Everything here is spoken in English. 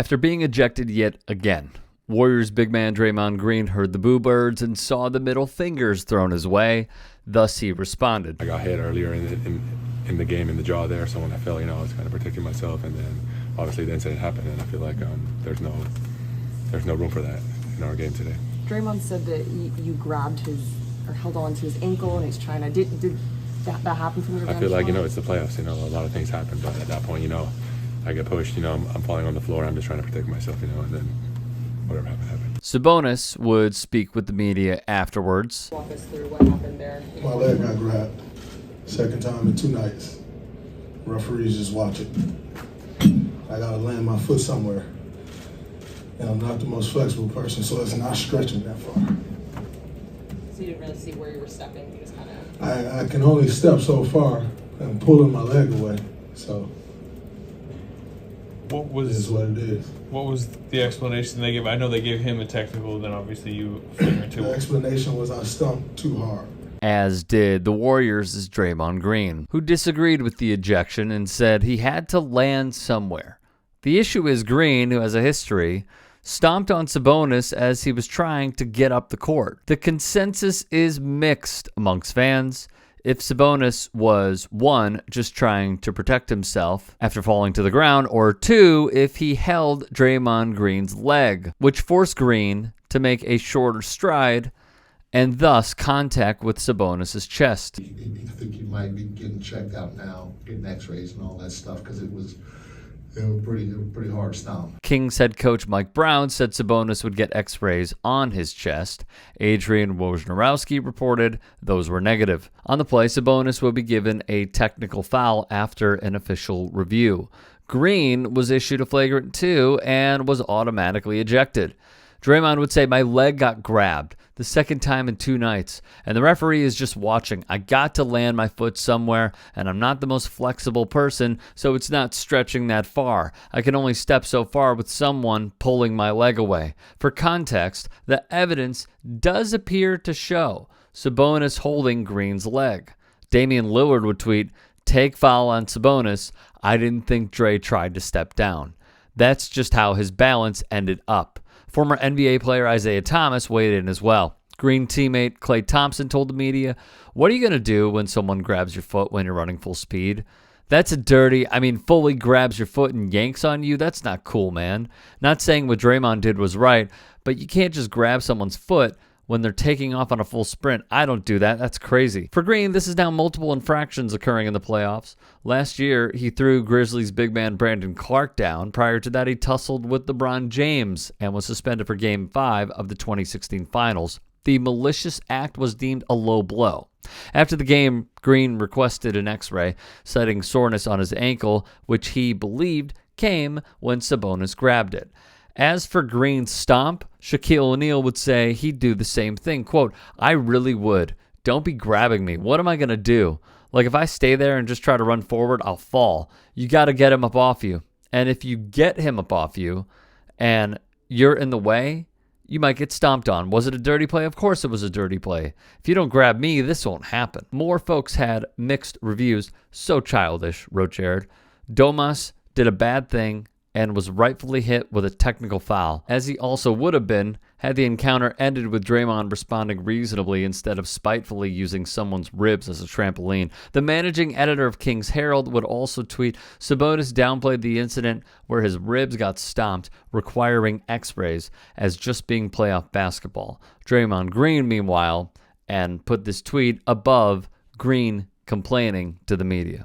After being ejected yet again, Warriors big man Draymond Green heard the boo birds and saw the middle fingers thrown his way. Thus, he responded. I got hit earlier in the game in the jaw there, so when I fell, I was kind of protecting myself, and then obviously the incident happened, and I feel like there's no room for that in our game today. Draymond said that you grabbed or held on to his ankle, and he's trying to. Did that happen from your? I feel like it's the playoffs. A lot of things happen, but at that point, I get pushed. I'm falling on the floor. I'm just trying to protect myself. And then whatever happened. Sabonis would speak with the media afterwards. Walk us through what happened there. My leg got grabbed. Second time in 2 nights. Referees just watching. I gotta land my foot somewhere. And I'm not the most flexible person, so it's not stretching that far. So you didn't really see where you were stepping. You just kind of. I can only step so far. I'm pulling my leg away. So. It is what it is. What was the explanation they gave? I know they gave him a technical, then obviously you figure into The explanation was I stumped too hard. As did the Warriors' Draymond Green, who disagreed with the ejection and said he had to land somewhere. The issue is Green, who has a history, stomped on Sabonis as he was trying to get up the court. The consensus is mixed amongst fans. If Sabonis was, 1, just trying to protect himself after falling to the ground, or 2, if he held Draymond Green's leg, which forced Green to make a shorter stride and thus contact with Sabonis' chest. I think you might be getting checked out now, getting x-rays and all that stuff, because it was pretty hard stomp. Kings head coach Mike Brown said Sabonis would get x-rays on his chest. Adrian Wojnarowski reported those were negative. On the play, Sabonis would be given a technical foul after an official review. Green was issued a flagrant 2 and was automatically ejected. Draymond would say, my leg got grabbed the second time in 2 nights, and the referee is just watching. I got to land my foot somewhere, and I'm not the most flexible person, so it's not stretching that far. I can only step so far with someone pulling my leg away. For context, the evidence does appear to show Sabonis holding Green's leg. Damian Lillard would tweet, take foul on Sabonis. I didn't think Dre tried to step down. That's just how his balance ended up. Former NBA player Isaiah Thomas weighed in as well. Green teammate Klay Thompson told the media, what are you going to do when someone grabs your foot when you're running full speed? That's fully grabs your foot and yanks on you. That's not cool, man. Not saying what Draymond did was right, but you can't just grab someone's foot when they're taking off on a full sprint. I don't do that. That's crazy. For Green, this is now multiple infractions occurring in the playoffs. Last year, he threw Grizzlies big man Brandon Clark down. Prior to that, he tussled with LeBron James and was suspended for Game 5 of the 2016 Finals. The malicious act was deemed a low blow. After the game, Green requested an x-ray, citing soreness on his ankle, which he believed came when Sabonis grabbed it. As for Green's stomp, Shaquille O'Neal would say he'd do the same thing. Quote, I really would. Don't be grabbing me. What am I going to do? Like, if I stay there and just try to run forward, I'll fall. You got to get him up off you. And if you get him up off you and you're in the way, you might get stomped on. Was it a dirty play? Of course it was a dirty play. If you don't grab me, this won't happen. More folks had mixed reviews. So childish, wrote Jared. Domas did a bad thing and was rightfully hit with a technical foul, as he also would have been had the encounter ended with Draymond responding reasonably instead of spitefully using someone's ribs as a trampoline. The managing editor of King's Herald would also tweet, Sabonis downplayed the incident where his ribs got stomped, requiring x-rays, as just being playoff basketball. Draymond Green, meanwhile, and put this tweet above Green complaining to the media.